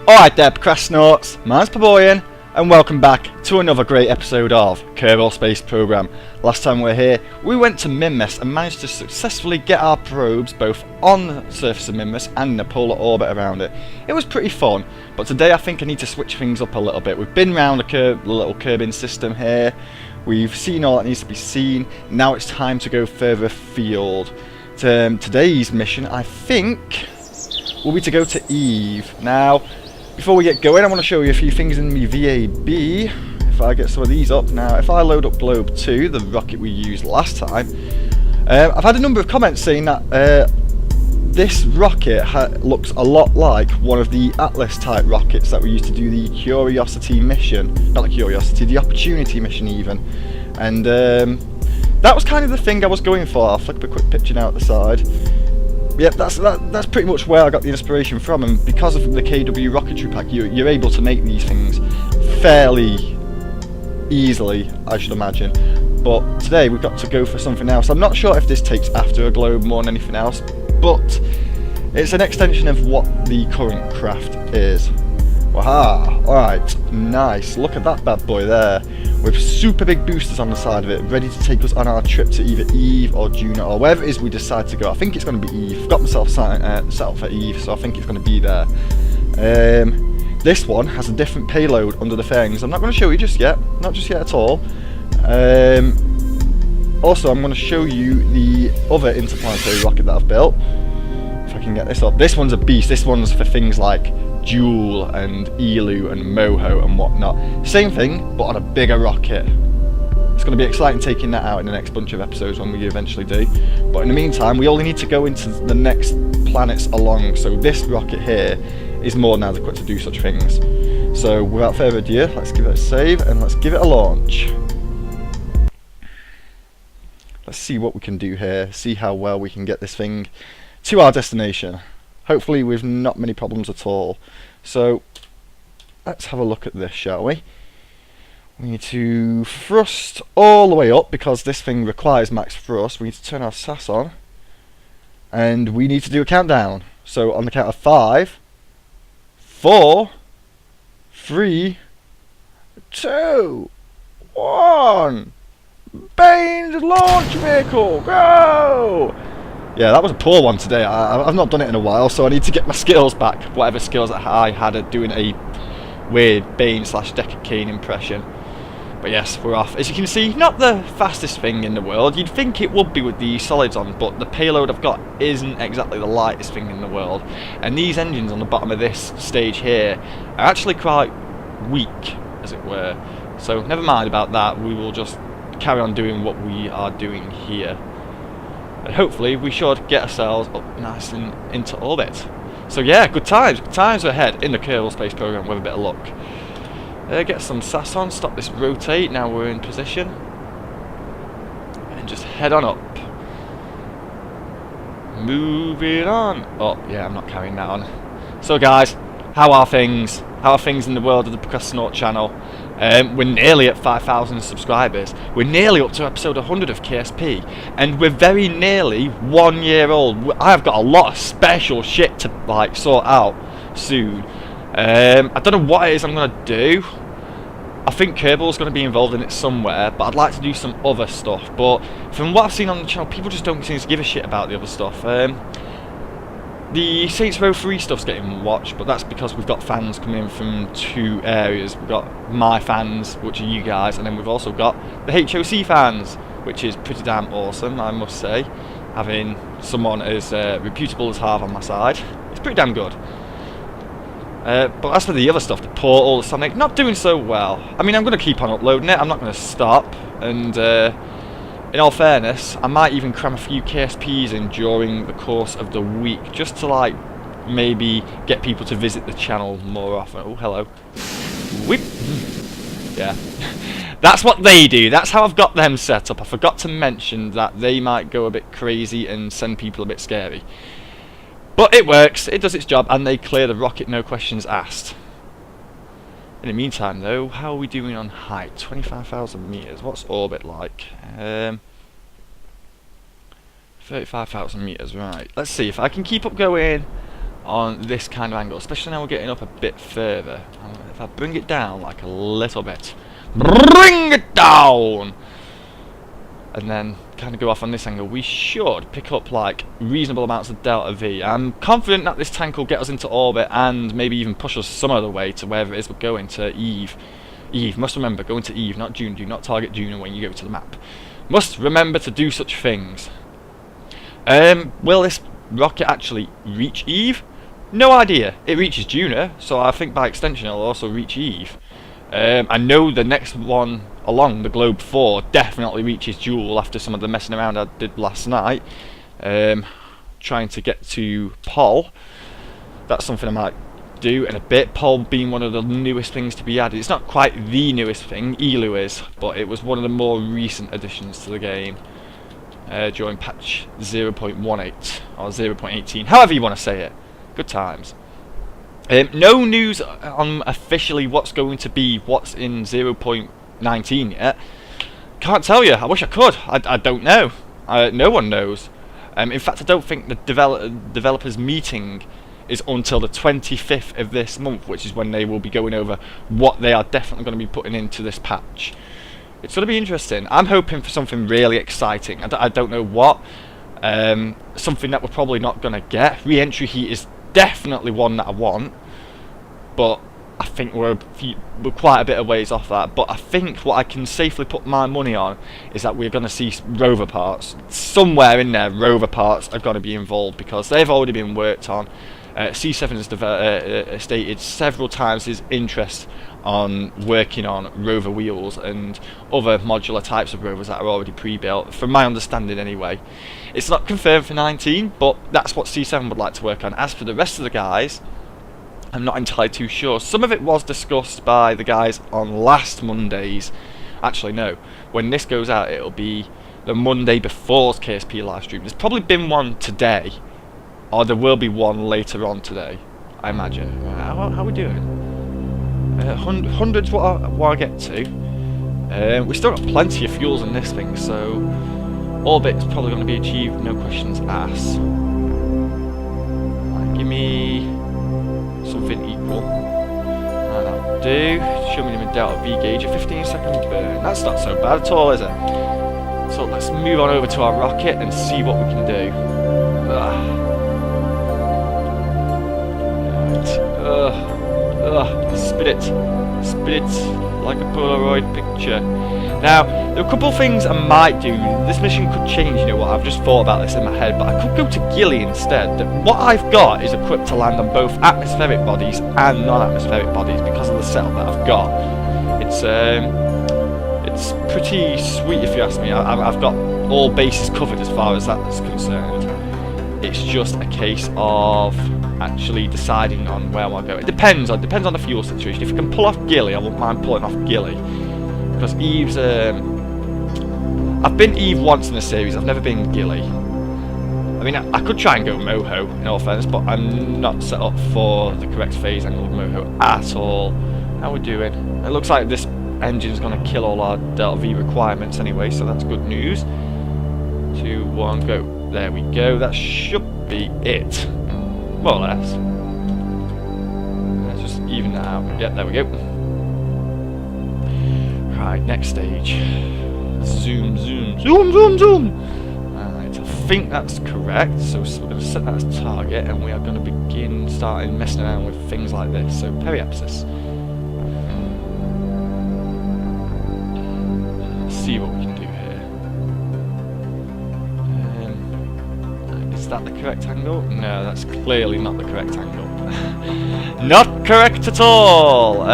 Alright there, Procrastinauts, mine's Pleborian, and welcome back to another great episode of Kerbal Space Program. Last time we were here, we went to Minmus and managed to successfully get our probes both on the surface of Minmus and in a polar orbit around it. It was pretty fun, but today I think I need to switch things up a little bit. We've been around the little Kerbin system here, we've seen all that needs to be seen, now it's time to go further afield. Today's mission, I think, will be to go to Eve. Now, before we get going, I want to show you a few things in the VAB. If I get some of these up now, if I load up Globe 2, the rocket we used last time, I've had a number of comments saying that this rocket looks a lot like one of the Atlas type rockets that we used to do the Curiosity mission, not the Curiosity, the Opportunity mission even. And that was kind of the thing I was going for. I'll flick a quick picture now at the side. Yep, that's pretty much where I got the inspiration from, and because of the KW rocketry pack, you're able to make these things fairly easily, I should imagine. But today we've got to go for something else. I'm not sure if this takes after a globe more than anything else, but it's an extension of what the current craft is. Waha! Alright, nice. Look at that bad boy there, with super big boosters on the side of it, ready to take us on our trip to either Eve or Juno, or wherever it is we decide to go. I think it's going to be Eve. I've got myself set up for Eve, so I think it's going to be there. This one has a different payload under the fairings. I'm not going to show you just yet, not just yet at all. Also, I'm going to show you the other interplanetary rocket that I've built. If I can get this up. This one's a beast. This one's for things like Joule and Elu and Moho and whatnot. Same thing, but on a bigger rocket. It's going to be exciting taking that out in the next bunch of episodes when we eventually do. But in the meantime, we only need to go into the next planets along. So this rocket here is more than adequate to do such things. So without further ado, let's give it a save and let's give it a launch. Let's see what we can do here. See how well we can get this thing to our destination. Hopefully with not many problems at all. So let's have a look at this, shall we? We need to thrust all the way up because this thing requires max thrust. We need to turn our SAS on. And we need to do a countdown. So on the count of 5, 4, 3, 2, 1. Bane's launch vehicle, go! Yeah, that was a poor one today. I've not done it in a while, so I need to get my skills back. Whatever skills that I had at doing a weird Bane/Deckard Cain impression. But yes, we're off. As you can see, not the fastest thing in the world. You'd think it would be with the solids on, but the payload I've got isn't exactly the lightest thing in the world. And these engines on the bottom of this stage here are actually quite weak, as it were. So never mind about that. We will just carry on doing what we are doing here. And hopefully we should get ourselves up nice and into orbit. So yeah, good times are ahead in the Kerbal Space Program with a bit of luck. Get some SAS on, stop this rotate, now we're in position. And just head on up. Moving on. Oh yeah, I'm not carrying that on. So guys, how are things? How are things in the world of the Procrastinaut channel? We're nearly at 5,000 subscribers. We're nearly up to episode 100 of KSP. And we're very nearly 1 year old. I've got a lot of special shit to like sort out soon. I don't know what it is I'm going to do. I think Kerbal's going to be involved in it somewhere, but I'd like to do some other stuff. But from what I've seen on the channel, people just don't seem to give a shit about the other stuff. The Saints Row 3 stuff's getting watched, but that's because we've got fans coming from 2 areas. We've got my fans, which are you guys, and then we've also got the HOC fans, which is pretty damn awesome, I must say. Having someone as reputable as Harv on my side, it's pretty damn good. But as for the other stuff, the Portal, the Sonic, not doing so well. I mean, I'm going to keep on uploading it, I'm not going to stop, and in all fairness, I might even cram a few KSPs in during the course of the week, just to like, maybe get people to visit the channel more often. Oh, hello. Whip. Yeah. That's what they do, that's how I've got them set up. I forgot to mention that they might go a bit crazy and send people a bit scary. But it works, it does its job, and they clear the rocket, no questions asked. In the meantime though, how are we doing on height? 25,000 meters. What's orbit like? 35,000 meters, right. Let's see if I can keep up going on this kind of angle, especially now we're getting up a bit further. If I bring it down like a little bit, bring it down, and then kind of go off on this angle, we should pick up like reasonable amounts of delta V. I'm confident that this tank will get us into orbit and maybe even push us some other way to wherever it is we're going, to Eve. Eve, must remember, going to Eve, not June. Do not target June when you go to the map. Must remember to do such things. Will this rocket actually reach Eve? No idea. It reaches Juno, so I think by extension it'll also reach Eve. I know the next one along, the Globe 4, definitely reaches Joule after some of the messing around I did last night. Trying to get to Pol. That's something I might do in a bit. Pol being one of the newest things to be added. It's not quite the newest thing, Elu is, but it was one of the more recent additions to the game. During patch 0.18 or 0.18, however you want to say it. Good times. No news on officially what's going to be what's in 0.19 yet. Can't tell you. I wish I could. I don't know. No one knows. In fact, I don't think the developers meeting is until the 25th of this month, which is when they will be going over what they are definitely going to be putting into this patch. It's going to be interesting. I'm hoping for something really exciting. I don't know what. Something that we're probably not going to get. Re-entry heat is definitely one that I want, but I think we're quite a bit of ways off that. But I think what I can safely put my money on is that we're going to see rover parts. Somewhere in there, rover parts are going to be involved because they've already been worked on. C7 has stated several times his interest on working on rover wheels and other modular types of rovers that are already pre-built, from my understanding anyway. It's not confirmed for 19, but that's what C7 would like to work on. As for the rest of the guys, I'm not entirely too sure. Some of it was discussed by the guys on last Monday's. Actually, no. When this goes out, it'll be the Monday before's KSP live stream. There's probably been one today, or there will be one later on today, I imagine. How are we doing? Hundreds what I get to. We still got plenty of fuels in this thing, so orbit is probably going to be achieved, no questions asked. Right, give me something equal. That'll do. Show me the delta V gauge, a 15-second burn. That's not so bad at all, is it? So let's move on over to our rocket and see what we can do. Spit it like a Polaroid picture. Now, there are a couple of things I might do. This mission could change, you know what, I've just thought about this in my head, but I could go to Gilly instead. What I've got is equipped to land on both atmospheric bodies and non-atmospheric bodies because of the setup that I've got. It's pretty sweet if you ask me. I've got all bases covered as far as that's concerned. It's just a case of actually deciding on where I want to go. It depends on the fuel situation. If I can pull off Gilly, I won't mind pulling off Gilly, because Eve's I've been Eve once in the series. I've never been Gilly. I mean, I could try and go Moho in all fairness, but I'm not set up for the correct phase angle of Moho at all. How we doing? It looks like this engine's going to kill all our Delta V requirements anyway, so that's good news. 2, 1, go. There we go. That should be it. More or less. Let's just even that out. Yeah, there we go. Right, next stage. Zoom, zoom, zoom, zoom, zoom. Alright, I think that's correct. So we're going to set that as target, and we are going to begin starting messing around with things like this. So periapsis. Let's see what we can do here. Is that the correct angle? No, that's clearly not the correct angle. Not correct at all!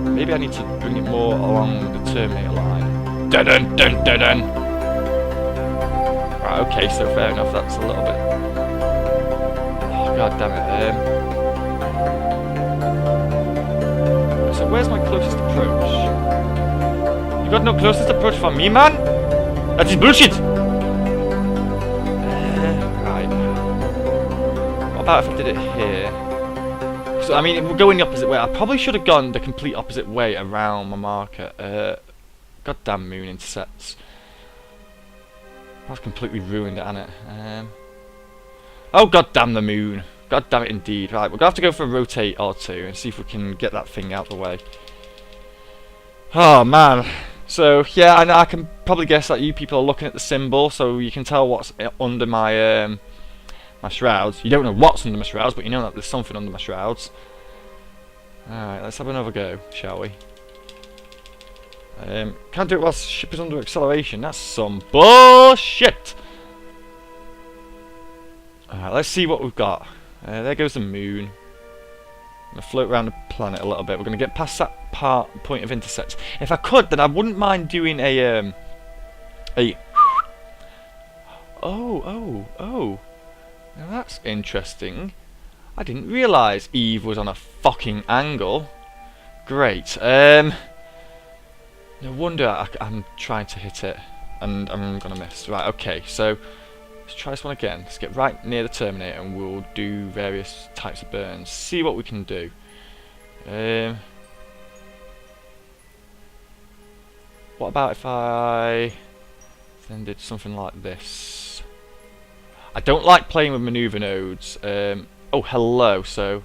Maybe I need to bring it more along the Terminator line. Dun dun dun dun! Right, okay, so fair enough, that's a little bit... Oh, god damn it. So where's my closest approach? You got no closest approach for me, man? That is bullshit! What about if I did it here? So, I mean, we're going the opposite way. I probably should have gone the complete opposite way around my marker. Goddamn moon intercepts. That's completely ruined it, hasn't it? Oh, god damn the moon. God damn it indeed. Right, we're gonna have to go for a rotate or two and see if we can get that thing out of the way. Oh man. So yeah, I can probably guess that you people are looking at the symbol, so you can tell what's under my my shrouds. You don't know what's under my shrouds, but you know that there's something under my shrouds. Alright, let's have another go, shall we? Can't do it whilst the ship is under acceleration. That's some bullshit. Alright, let's see what we've got. There goes the moon. I'm going to float around the planet a little bit. We're going to get past that point of intercept. If I could, then I wouldn't mind doing a oh. Now that's interesting. I didn't realise Eve was on a fucking angle. Great. No wonder I'm trying to hit it and I'm going to miss. Right, okay, so let's try this one again. Let's get right near the Terminator and we'll do various types of burns. See what we can do. What about if I then did something like this? I don't like playing with maneuver nodes. Oh, hello, so...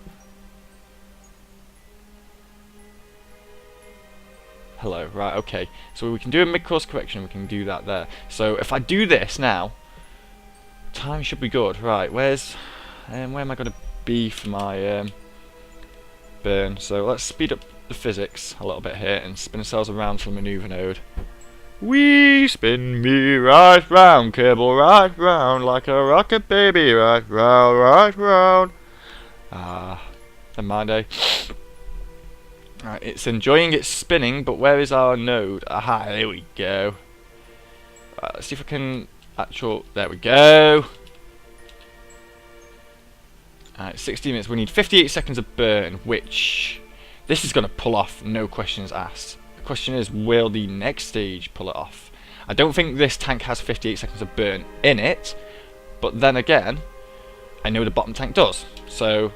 Hello, right, okay. So we can do a mid-course correction, we can do that there. So if I do this now, time should be good. Right, where am I going to be for my burn? So let's speed up the physics a little bit here and spin ourselves around to the maneuver node. We spin me right round, Kerbal, right round, like a rocket baby, right round, right round. Never mind, eh? Right, it's enjoying its spinning, but where is our node? Aha, there we go. Right, let's see if I can there we go. Alright, 60 minutes. We need 58 seconds of burn, which this is going to pull off, no questions asked. The question is, will the next stage pull it off? I don't think this tank has 58 seconds of burn in it, but then again, I know the bottom tank does. So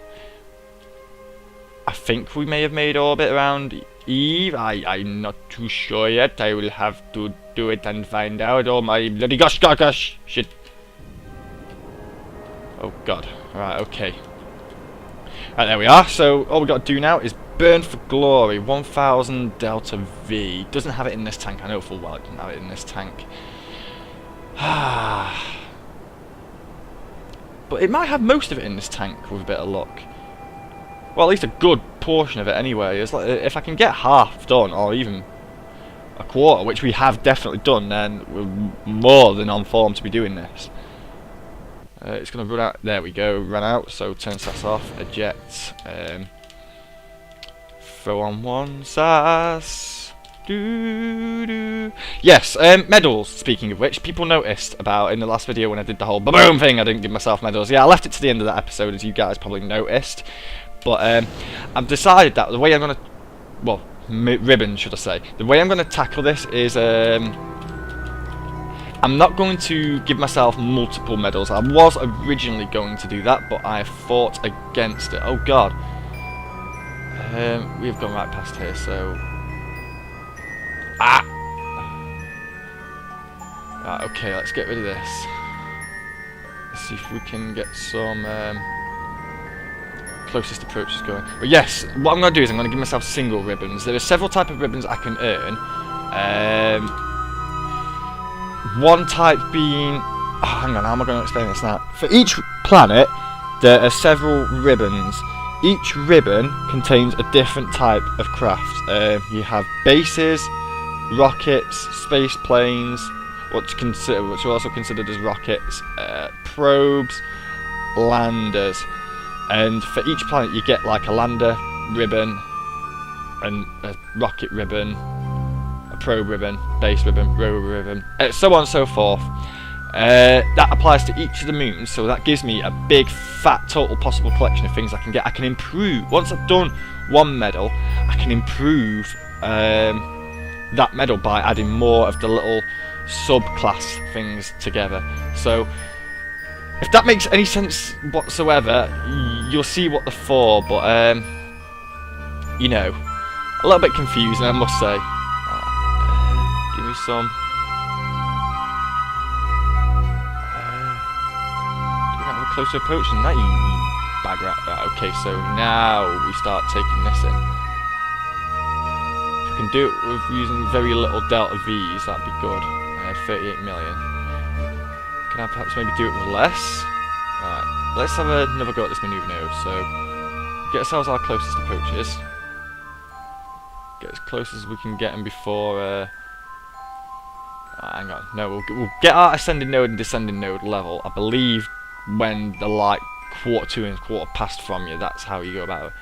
I think we may have made orbit around Eve. I'm not too sure yet. I will have to do it and find out. Oh my bloody gosh, shit. Oh god. Right, okay. Right, there we are. So all we got to do now is burn for glory. 1000 Delta V. Doesn't have it in this tank. I know full well it doesn't have it in this tank. But it might have most of it in this tank with a bit of luck. Well, at least a good portion of it anyway. It's like, if I can get half done, or even a quarter, which we have definitely done, then we're more than on form to be doing this. It's going to run out. There we go, run out. So turn SAS off, eject, throw on one SAS. Yes, medals, speaking of which, people noticed about in the last video when I did the whole boom thing, I didn't give myself medals. Yeah, I left it to the end of that episode, as you guys probably noticed. But I've decided that the way I'm going to... Well, ribbon, should I say. The way I'm going to tackle this is... I'm not going to give myself multiple medals. I was originally going to do that, but I fought against it. Oh, God. We've gone right past here, so... Ah! Right, okay, let's get rid of this. Let's see if we can get some... closest approach is going. But yes, what I'm going to do is I'm going to give myself single ribbons. There are several types of ribbons I can earn. One type being... Oh, hang on, how am I going to explain this now? For each planet, there are several ribbons. Each ribbon contains a different type of craft. You have bases, rockets, space planes, which are also considered as rockets, probes, landers. And for each planet you get like a lander ribbon, and a rocket ribbon, a probe ribbon, base ribbon, rover ribbon, so on and so forth. That applies to each of the moons, so that gives me a big fat total possible collection of things I can get. I can improve, once I've done one medal, I can improve that medal by adding more of the little subclass things together. So if that makes any sense whatsoever, you'll see what they're for, but, you know, a little bit confusing, I must say. Give me some. Do we have a closer approaching that, you bag rat. Right, okay, so now we start taking this in. If we can do it with using very little delta V's, that'd be good. 38 million. Can I perhaps maybe do it with less? Right, let's have another go at this manoeuvre node. So, get ourselves our closest approaches. Get as close as we can get them before. Hang on, no, we'll get our ascending node and descending node level. I believe when they're like quarter to and quarter past from you, that's how you go about it.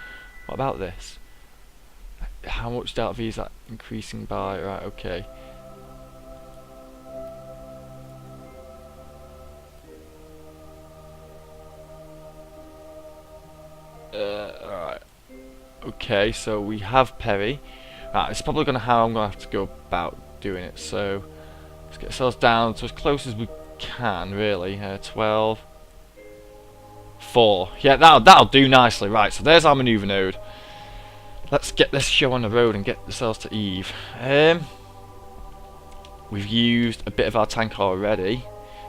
What about this? How much delta V is that increasing by? Right, okay. Alright. Okay, so we have Perry. Right, it's probably how I'm going to have to go about doing it. So let's get ourselves down to as close as we can, really. 12. 4. Yeah, that'll do nicely. Right, so there's our manoeuvre node. Let's get this show on the road and get ourselves to Eve. We've used a bit of our tank already,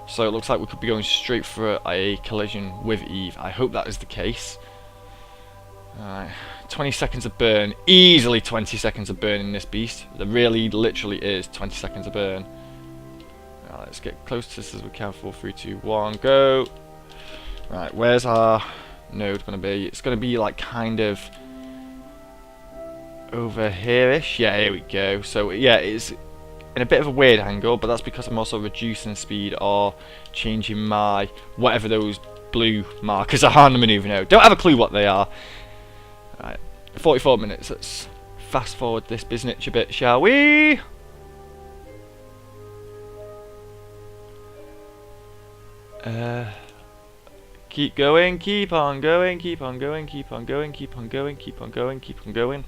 so it looks like we could be going straight for a collision with Eve. I hope that is the case. Alright, 20 seconds of burn. Easily 20 seconds of burn in this beast. There really, literally is 20 seconds of burn. Right, let's get close to this as we can. 4, 3, 2, 1, go. Right, where's our node going to be? It's going to be like kind of over here-ish. Yeah, here we go. So yeah, it's in a bit of a weird angle, but that's because I'm also reducing speed or changing my whatever those blue markers are on the manoeuvre node. Don't have a clue what they are. Right, 44 minutes. Let's fast forward this biznitch a bit, shall we? Keep going, keep on going, keep on going, keep on going, keep on going, keep on going, keep on going.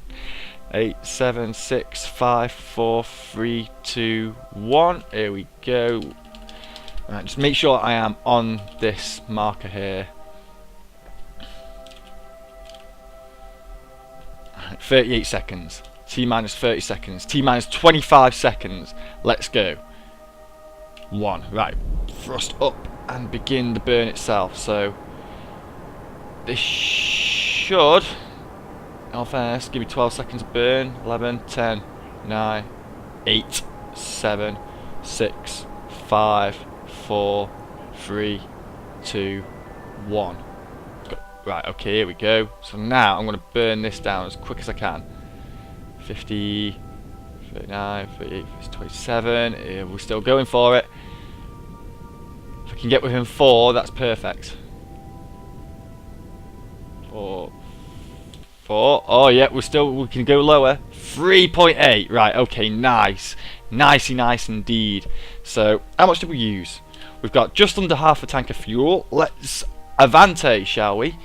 8, 7, 6, 5, 4, 3, 2, 1. Here we go. Right, just make sure I am on this marker here. 38 seconds. T minus 30 seconds. T minus 25 seconds. Let's go. 1. Right. Thrust up and begin the burn itself. So this should, in all fairness, give me 12 seconds of burn. 11, 10, 9, 8, 7, 6, 5, 4, 3, 2, 1. Right, okay, here we go. So now I'm going to burn this down as quick as I can. 50, 39, 38, 27. We're still going for it. If I can get within 4, that's perfect. 4. Oh yeah, we can go lower. 3.8. Right, okay, nice. Nicey nice indeed. So, how much did we use? We've got just under half a tank of fuel. Let's Avante, shall we?